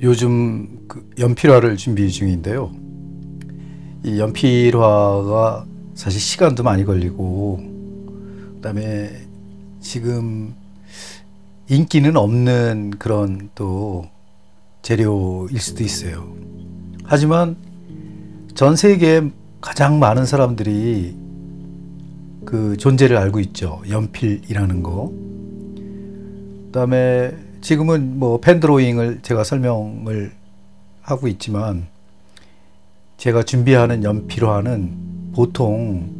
요즘 연필화를 준비 중인데요. 이 연필화가 사실 시간도 많이 걸리고, 그다음에 지금 인기는 없는 그런 또 재료일 수도 있어요. 하지만 전 세계에 가장 많은 사람들이 그 존재를 알고 있죠. 연필이라는 거. 그다음에 지금은 뭐 펜드로잉을 제가 설명을 하고 있지만, 제가 준비하는 연필화는 보통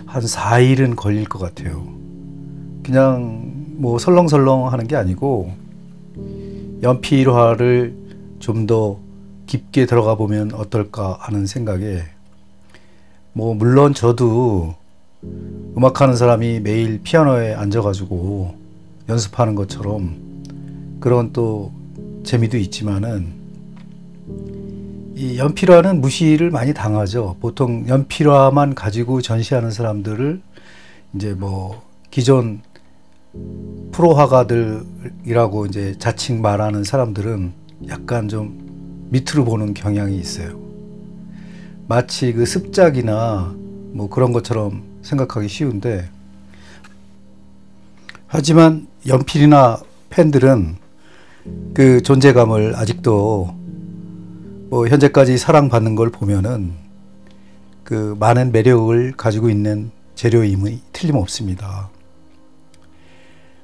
한 4일은 걸릴 것 같아요. 그냥 뭐 설렁설렁 하는 게 아니고, 연필화를 좀 더 깊게 들어가 보면 어떨까 하는 생각에, 뭐 물론 저도 음악하는 사람이 매일 피아노에 앉아가지고 연습하는 것처럼 그런 또 재미도 있지만은, 이 연필화는 무시를 많이 당하죠. 보통 연필화만 가지고 전시하는 사람들을 이제 뭐 기존 프로 화가들이라고 이제 자칭 말하는 사람들은 약간 좀 밑으로 보는 경향이 있어요. 마치 그 습작이나 뭐 그런 것처럼 생각하기 쉬운데, 하지만 연필이나 펜들은 그 존재감을 아직도 뭐 현재까지 사랑받는 걸 보면은 그 많은 매력을 가지고 있는 재료임이 틀림없습니다.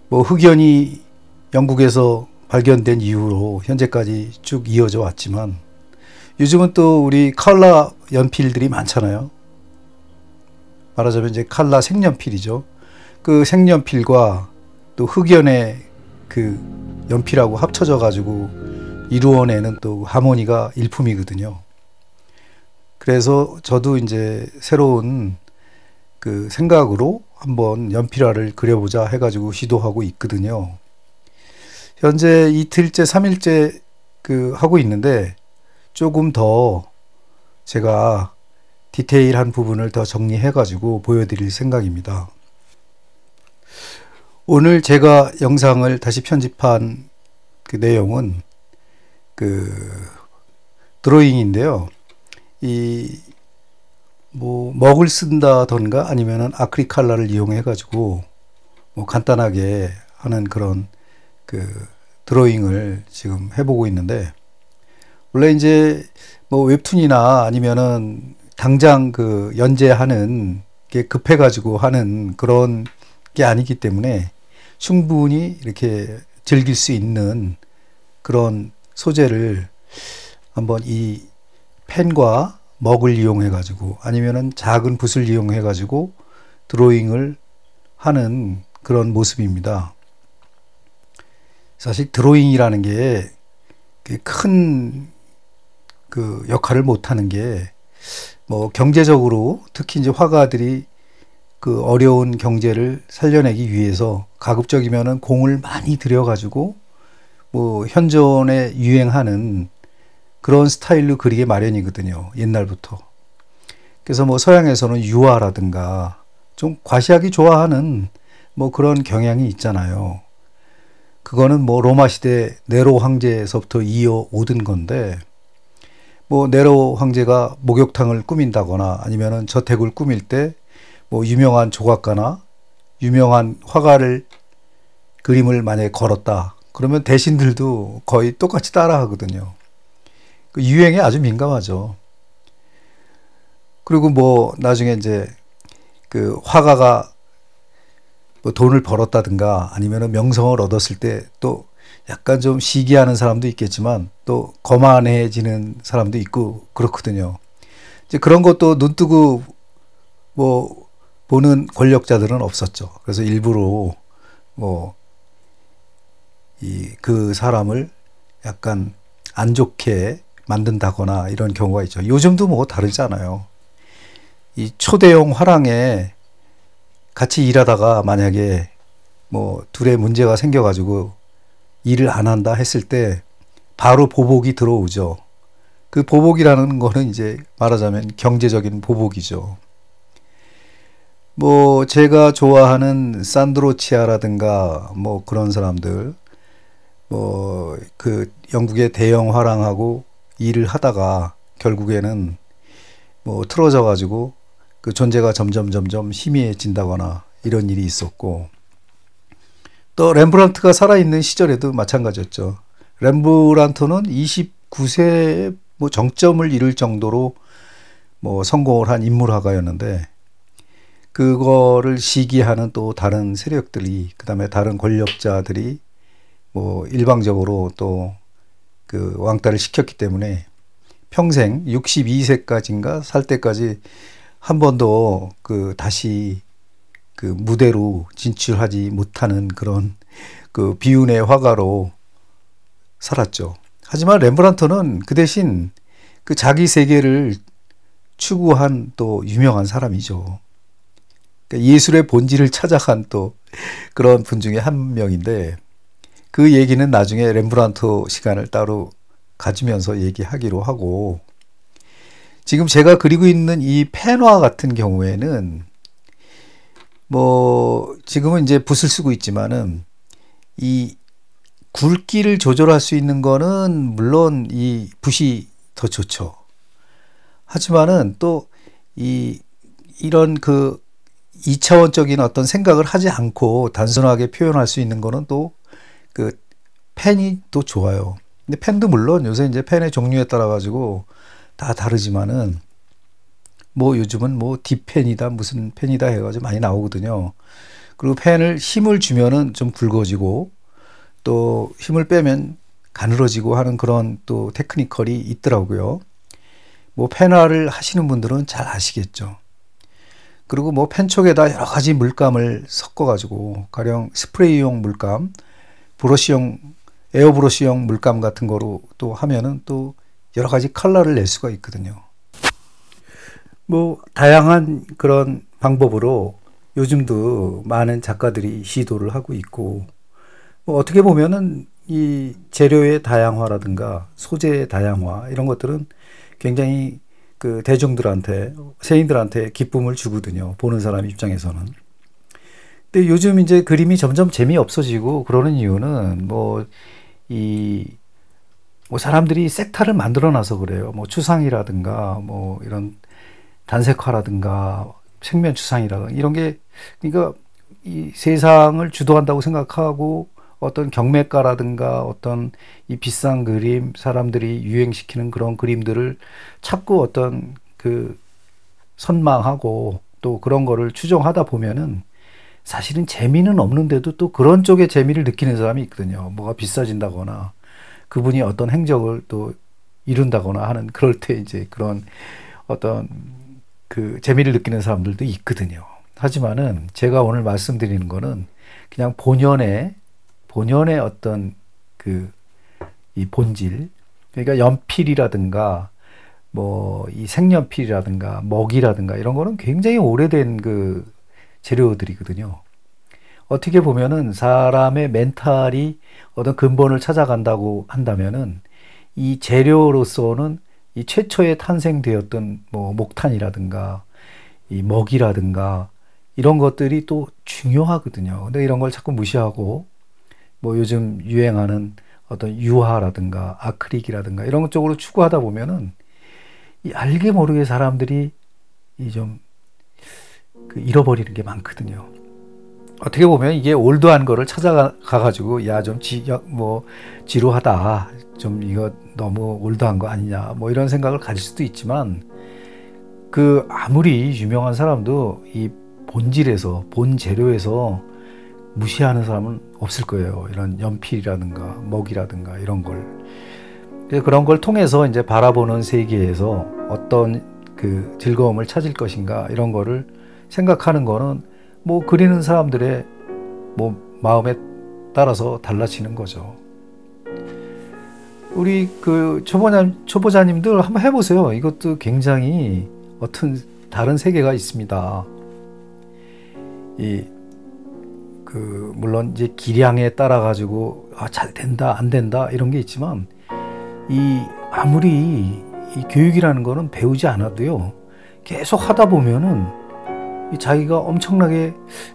뭐 흑연이 영국에서 발견된 이후로 현재까지 쭉 이어져 왔지만, 요즘은 또 우리 컬러 연필들이 많잖아요. 말하자면 이제 컬러 색연필이죠. 그 색연필과 또 흑연의 그 연필하고 합쳐져 가지고 이루어내는 또 하모니가 일품이거든요. 그래서 저도 이제 새로운 그 생각으로 한번 연필화를 그려보자 해가지고 시도하고 있거든요. 현재 이틀째, 3일째 그 하고 있는데, 조금 더 제가 디테일한 부분을 더 정리해가지고 보여드릴 생각입니다. 오늘 제가 영상을 다시 편집한 그 내용은 그 드로잉인데요. 이 뭐 먹을 쓴다던가 아니면은 아크릴 컬러를 이용해 가지고 뭐 간단하게 하는 그런 그 드로잉을 지금 해보고 있는데, 원래 이제 뭐 웹툰이나 아니면은 당장 그 연재하는 게 급해 가지고 하는 그런 게 아니기 때문에 충분히 이렇게 즐길 수 있는 그런 소재를 한번 이 펜과 먹을 이용해 가지고 아니면은 작은 붓을 이용해 가지고 드로잉을 하는 그런 모습입니다. 사실 드로잉이라는 게 큰 그 역할을 못 하는 게, 뭐 경제적으로 특히 이제 화가들이 그 어려운 경제를 살려내기 위해서 가급적이면은 공을 많이 들여 가지고 뭐 현존에 유행하는 그런 스타일로 그리게 마련이거든요, 옛날부터. 그래서 뭐 서양에서는 유화라든가 좀 과시하기 좋아하는 뭐 그런 경향이 있잖아요. 그거는 뭐 로마 시대 네로 황제에서부터 이어오던 건데, 뭐 네로 황제가 목욕탕을 꾸민다거나 아니면은 저택을 꾸밀 때 뭐 유명한 조각가나 유명한 화가를 그림을 만약에 걸었다 그러면 대신들도 거의 똑같이 따라 하거든요. 그 유행에 아주 민감하죠. 그리고 뭐 나중에 이제 그 화가가 뭐 돈을 벌었다든가 아니면 명성을 얻었을 때 또 약간 좀 시기하는 사람도 있겠지만 또 거만해지는 사람도 있고 그렇거든요. 이제 그런 것도 눈뜨고 뭐 보는 권력자들은 없었죠. 그래서 일부러 뭐 그 사람을 약간 안 좋게 만든다거나 이런 경우가 있죠. 요즘도 뭐 다르지 않아요. 이 초대형 화랑에 같이 일하다가 만약에 뭐 둘의 문제가 생겨가지고 일을 안 한다 했을 때 바로 보복이 들어오죠. 그 보복이라는 거는 이제 말하자면 경제적인 보복이죠. 뭐 제가 좋아하는 산드로 치아라든가 뭐 그런 사람들, 그 영국의 대형 화랑하고 일을 하다가 결국에는 틀어져 가지고 그 존재가 점점 희미해진다거나 이런 일이 있었고, 또 렘브란트가 살아있는 시절에도 마찬가지였죠. 렘브란트는 29세에 정점을 이룰 정도로 성공을 한 인물화가였는데, 그거를 시기하는 또 다른 세력들이, 그 다음에 다른 권력자들이 일방적으로 또 그 왕따를 시켰기 때문에 평생 62세까지인가 살 때까지 한 번도 다시 그 무대로 진출하지 못하는 그런 그 비운의 화가로 살았죠. 하지만 렘브란트는 그 대신 그 자기 세계를 추구한 또 유명한 사람이죠. 그러니까 예술의 본질을 찾아간 또 그런 분 중에 한 명인데, 그 얘기는 나중에 렘브란트 시간을 따로 가지면서 얘기하기로 하고, 지금 제가 그리고 있는 이 펜화 같은 경우에는 지금은 이제 붓을 쓰고 있지만은 이 굵기를 조절할 수 있는 거는 물론 이 붓이 더 좋죠. 하지만은 또 이런 그 2차원적인 어떤 생각을 하지 않고 단순하게 표현할 수 있는 거는 또 그 펜이 또 좋아요. 근데 펜도 물론 요새 이제 펜의 종류에 따라 가지고 다 다르지만은 요즘은 딥펜이다 무슨 펜이다 해가지고 많이 나오거든요. 그리고 펜을 힘을 주면은 좀 굵어지고 또 힘을 빼면 가늘어지고 하는 그런 또 테크니컬이 있더라고요. 펜화를 하시는 분들은 잘 아시겠죠. 그리고 펜촉에다 여러 가지 물감을 섞어가지고, 가령 스프레이용 물감, 브러쉬용, 에어브러쉬용 물감 같은 거로 또 하면은 또 여러 가지 컬러를 낼 수가 있거든요. 다양한 그런 방법으로 요즘도 많은 작가들이 시도를 하고 있고, 어떻게 보면은 이 재료의 다양화라든가 소재의 다양화 이런 것들은 굉장히 그 대중들한테, 세인들한테 기쁨을 주거든요. 보는 사람 입장에서는. 근데 요즘 이제 그림이 점점 재미없어지고 그러는 이유는 사람들이 섹타를 만들어 놔서 그래요. 추상이라든가 이런 단색화라든가 생면 추상이라든가 이런 게, 그러니까 이 세상을 주도한다고 생각하고 어떤 경매가라든가 어떤 이 비싼 그림, 사람들이 유행시키는 그런 그림들을 자꾸 어떤 그 선망하고 또 그런 거를 추종하다 보면은 사실은 재미는 없는데도 또 그런 쪽에 재미를 느끼는 사람이 있거든요. 뭐가 비싸진다거나 그분이 어떤 행적을 또 이룬다거나 하는, 그럴 때 이제 그런 어떤 그 재미를 느끼는 사람들도 있거든요. 하지만은 제가 오늘 말씀드리는 거는 그냥 본연의 어떤 이 본질, 그러니까 연필이라든가 이 색연필이라든가 먹이라든가 이런 거는 굉장히 오래된 그 재료들이거든요. 어떻게 보면은 사람의 멘탈이 어떤 근본을 찾아간다고 한다면은 이 재료로서는 이 최초에 탄생되었던 목탄이라든가 이 먹이라든가 이런 것들이 또 중요하거든요. 근데 이런 걸 자꾸 무시하고 요즘 유행하는 어떤 유화라든가 아크릴이라든가 이런 쪽으로 추구하다 보면은 이 알게 모르게 사람들이 좀 잃어버리는 게 많거든요. 어떻게 보면 이게 올드한 거를 찾아가가지고 좀 지루하다, 좀 이거 너무 올드한 거 아니냐 이런 생각을 가질 수도 있지만, 아무리 유명한 사람도 이 본질에서, 본 재료에서 무시하는 사람은 없을 거예요. 이런 연필이라든가 먹이라든가 이런 걸. 그런 걸 통해서 이제 바라보는 세계에서 어떤 그 즐거움을 찾을 것인가 이런 거를 생각하는 거는 그리는 사람들의 마음에 따라서 달라지는 거죠. 우리 그 초보자님들 한번 해보세요. 이것도 굉장히 어떤 다른 세계가 있습니다. 물론 이제 기량에 따라 가지고 잘 된다 안 된다 이런 게 있지만, 아무리 이 교육이라는 거는 배우지 않아도요, 계속 하다 보면은 자기가 엄청나게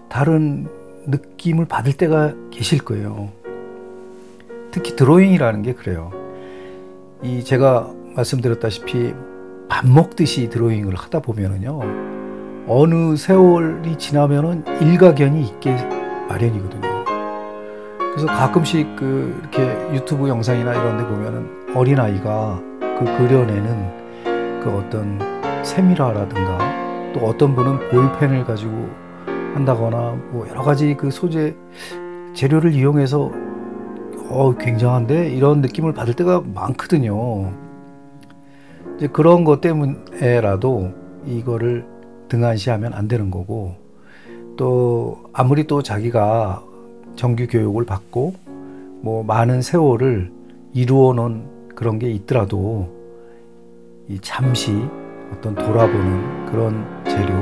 다른 느낌을 받을 때가 계실 거예요. 특히 드로잉이라는 게 그래요. 이 제가 말씀드렸다시피 밥 먹듯이 드로잉을 하다 보면은요, 어느 세월이 지나면은 일가견이 있게 마련이거든요. 그래서 가끔씩 이렇게 유튜브 영상이나 이런 데 보면은 어린아이가 그려내는 어떤 세밀화라든가, 또 어떤 분은 볼펜을 가지고 한다거나, 뭐 여러 가지 소재 재료를 이용해서 굉장한데 이런 느낌을 받을 때가 많거든요. 이제 그런 것 때문에라도 이거를 등한시하면 안 되는 거고, 또 아무리 또 자기가 정규 교육을 받고 뭐 많은 세월을 이루어 놓은 그런 게 있더라도 이 잠시 어떤 돌아보는 그런 재료,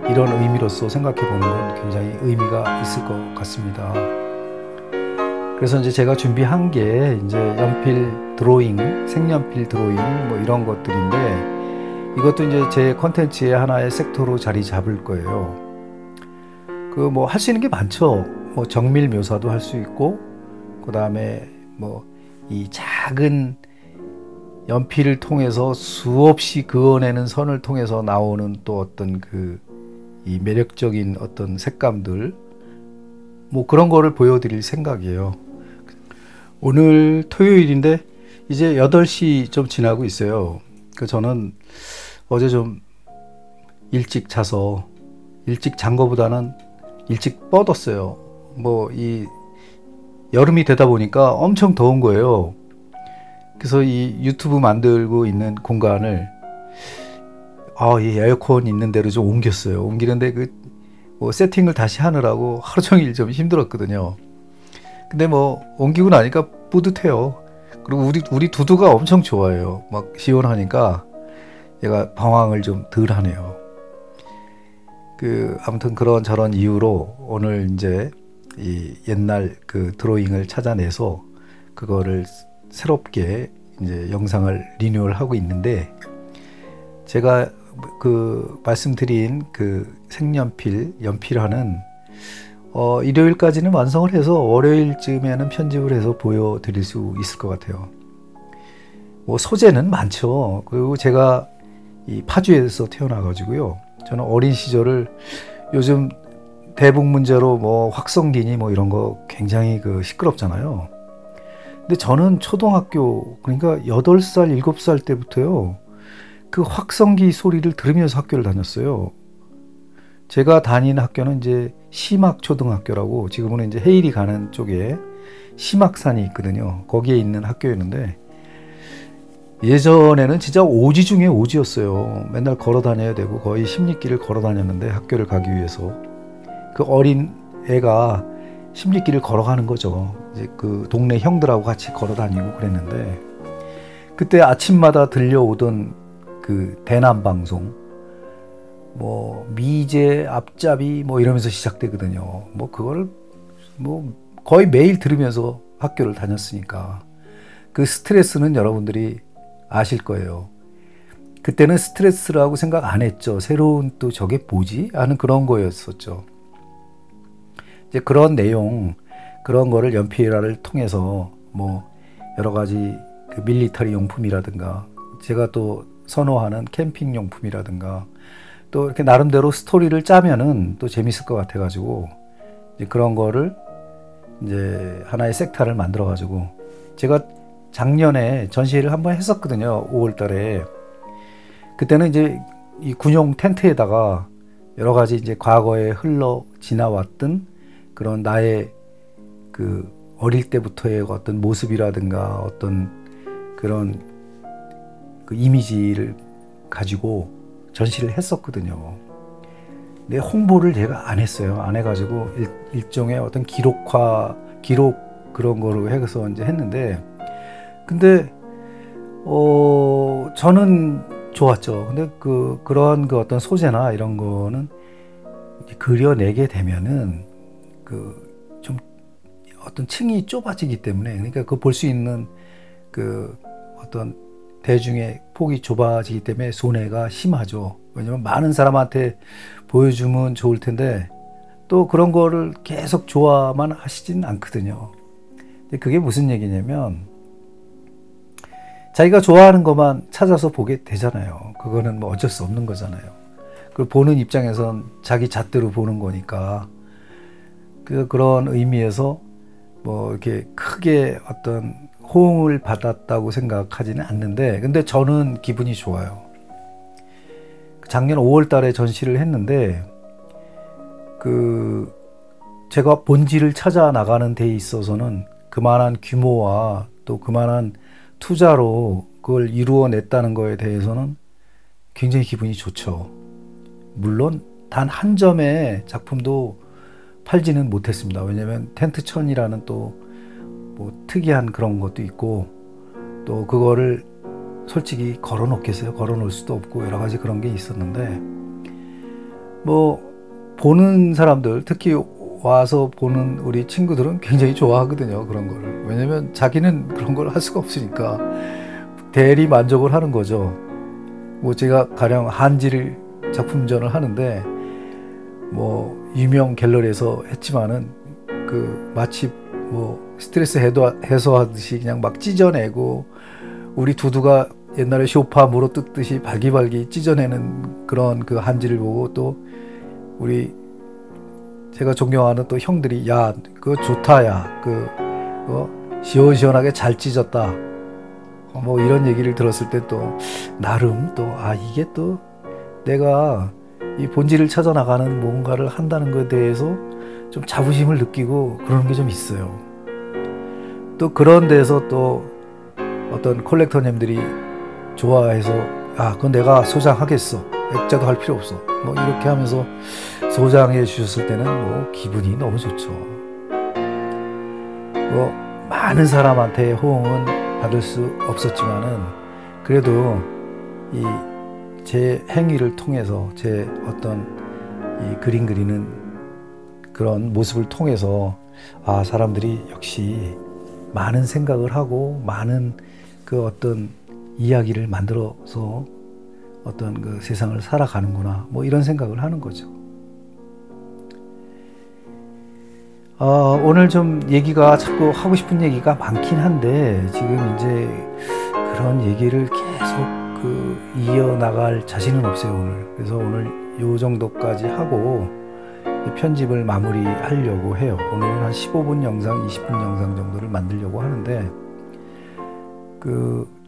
이런 의미로서 생각해 보는 건 굉장히 의미가 있을 것 같습니다. 그래서 이제 제가 준비한 게 이제 연필 드로잉, 색연필 드로잉 뭐 이런 것들인데, 이것도 이제 제 콘텐츠의 하나의 섹터로 자리 잡을 거예요. 뭐 할 수 있는 게 많죠. 뭐 정밀 묘사도 할 수 있고, 그 다음에 뭐 이 작은 연필을 통해서 수없이 그어내는 선을 통해서 나오는 또 어떤 이 매력적인 어떤 색감들, 뭐 그런 거를 보여드릴 생각이에요. 오늘 토요일인데 이제 8시 좀 지나고 있어요. 저는 어제 좀 일찍 자서, 일찍 잔 거보다는 일찍 뻗었어요. 뭐 이 여름이 되다 보니까 엄청 더운 거예요. 그래서 이 유튜브 만들고 있는 공간을 이 에어컨 있는 데로 좀 옮겼어요. 옮기는데 뭐 세팅을 다시 하느라고 하루 종일 좀 힘들었거든요. 근데 뭐 옮기고 나니까 뿌듯해요. 그리고 우리 두두가 엄청 좋아해요. 막 시원하니까 얘가 방황을 좀 덜 하네요. 아무튼 그런 저런 이유로 오늘 이제 이 옛날 드로잉을 찾아내서 그거를 새롭게 이제 영상을 리뉴얼 하고 있는데, 제가 말씀드린 색연필, 연필화는 일요일까지는 완성을 해서 월요일쯤에는 편집을 해서 보여드릴 수 있을 것 같아요. 뭐 소재는 많죠. 그리고 제가 이 파주에서 태어나가지고요, 저는 어린 시절을 요즘 대북 문제로 뭐 확성기니 뭐 이런 거 굉장히 시끄럽잖아요. 근데 저는 초등학교, 그러니까 8살, 7살 때부터요, 확성기 소리를 들으면서 학교를 다녔어요. 제가 다니는 학교는 이제 심학초등학교라고, 지금은 이제 해일이 가는 쪽에 심학산이 있거든요. 거기에 있는 학교였는데, 예전에는 진짜 오지 중에 오지였어요. 맨날 걸어 다녀야 되고 거의 10리길을 걸어 다녔는데, 학교를 가기 위해서. 어린 애가 10리길을 걸어가는 거죠. 이제 동네 형들하고 같이 걸어 다니고 그랬는데, 그때 아침마다 들려오던 대남방송, 뭐 미제 앞잡이 뭐 이러면서 시작되거든요. 뭐 그거를 뭐 거의 매일 들으면서 학교를 다녔으니까 스트레스는 여러분들이 아실 거예요. 그때는 스트레스라고 생각 안 했죠. 새로운 또 저게 뭐지? 하는 그런 거였었죠. 이제 그런 내용, 그런 거를 연필화를 통해서 뭐 여러 가지 밀리터리 용품이라든가, 제가 또 선호하는 캠핑 용품이라든가, 또 이렇게 나름대로 스토리를 짜면은 또 재밌을 것 같아가지고, 이제 그런 거를 이제 하나의 섹터를 만들어가지고, 제가 작년에 전시회를 한번 했었거든요. 5월 달에. 그때는 이제 이 군용 텐트에다가 여러 가지 이제 과거에 흘러 지나왔던 그런 나의 어릴 때부터의 어떤 모습이라든가 어떤 그런 이미지를 가지고 전시를 했었거든요. 근데 홍보를 제가 안 했어요. 안 해가지고 일종의 어떤 기록 그런 거로 해서 이제 했는데, 근데 저는 좋았죠. 근데 그런 어떤 소재나 이런 거는 그려내게 되면은 좀 어떤 층이 좁아지기 때문에, 그러니까 볼 수 있는 어떤 대중의 폭이 좁아지기 때문에 손해가 심하죠. 왜냐면 많은 사람한테 보여주면 좋을 텐데 또 그런 거를 계속 좋아만 하시진 않거든요. 그게 무슨 얘기냐면 자기가 좋아하는 것만 찾아서 보게 되잖아요. 그거는 뭐 어쩔 수 없는 거잖아요. 그걸 보는 입장에선 자기 잣대로 보는 거니까 그런 의미에서 뭐 이렇게 크게 어떤 호응을 받았다고 생각하지는 않는데, 근데 저는 기분이 좋아요. 작년 5월 달에 전시를 했는데 제가 본질을 찾아 나가는 데 있어서는 그만한 규모와 또 그만한 투자로 그걸 이루어냈다는 거에 대해서는 굉장히 기분이 좋죠. 물론 단 한 점의 작품도 팔지는 못했습니다. 왜냐하면 텐트천이라는 또 뭐 특이한 그런 것도 있고, 또 그거를 솔직히 걸어 놓겠어요? 걸어 놓을 수도 없고 여러 가지 그런 게 있었는데, 뭐 보는 사람들, 특히 와서 보는 우리 친구들은 굉장히 좋아하거든요, 그런 거를. 왜냐면 자기는 그런 걸 할 수가 없으니까 대리 만족을 하는 거죠. 뭐 제가 가령 한질 작품전을 하는데 뭐 유명 갤러리에서 했지만은 마치 뭐 스트레스 해소하듯이 그냥 막 찢어내고, 우리 두두가 옛날에 쇼파 물어뜯듯이 발기발기 찢어내는 그런 그 한지를 보고, 또 우리 제가 존경하는 또 형들이 야 그거 좋다, 야 그거 시원시원하게 잘 찢었다, 뭐 이런 얘기를 들었을 때 또 나름 또 이게 또 내가 이 본질을 찾아 나가는 뭔가를 한다는 것에 대해서 좀 자부심을 느끼고 그런 게 좀 있어요. 또 그런 데서 또 어떤 콜렉터님들이 좋아해서 그건 내가 소장하겠어, 액자도 할 필요 없어, 뭐 이렇게 하면서 소장해 주셨을 때는 뭐 기분이 너무 좋죠. 뭐 많은 사람한테 호응은 받을 수 없었지만은 그래도 제 행위를 통해서, 제 어떤 이 그림 그리는 그런 모습을 통해서 사람들이 역시 많은 생각을 하고 많은 그 어떤 이야기를 만들어서 어떤 그 세상을 살아가는구나, 뭐 이런 생각을 하는 거죠. 오늘 좀 얘기가 자꾸 하고 싶은 얘기가 많긴 한데 지금 이제 그런 얘기를 계속 이어나갈 자신은 없어요, 오늘. 그래서 오늘 요 정도까지 하고 편집을 마무리하려고 해요. 오늘은 한 15분 영상, 20분 영상 정도를 만들려고 하는데,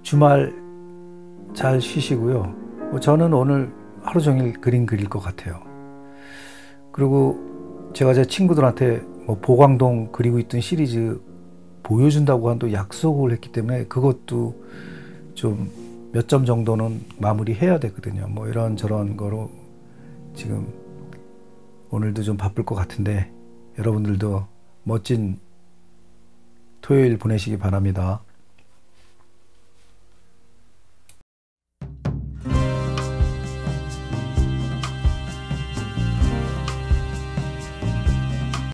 주말 잘 쉬시고요. 저는 오늘 하루 종일 그림 그릴 것 같아요. 그리고 제가 제 친구들한테 보광동 그리고 있던 시리즈 보여준다고 한 또 약속을 했기 때문에 그것도 좀 몇 점 정도는 마무리해야 되거든요. 뭐 이런저런 거로 지금 오늘도 좀 바쁠 것 같은데, 여러분들도 멋진 토요일 보내시기 바랍니다.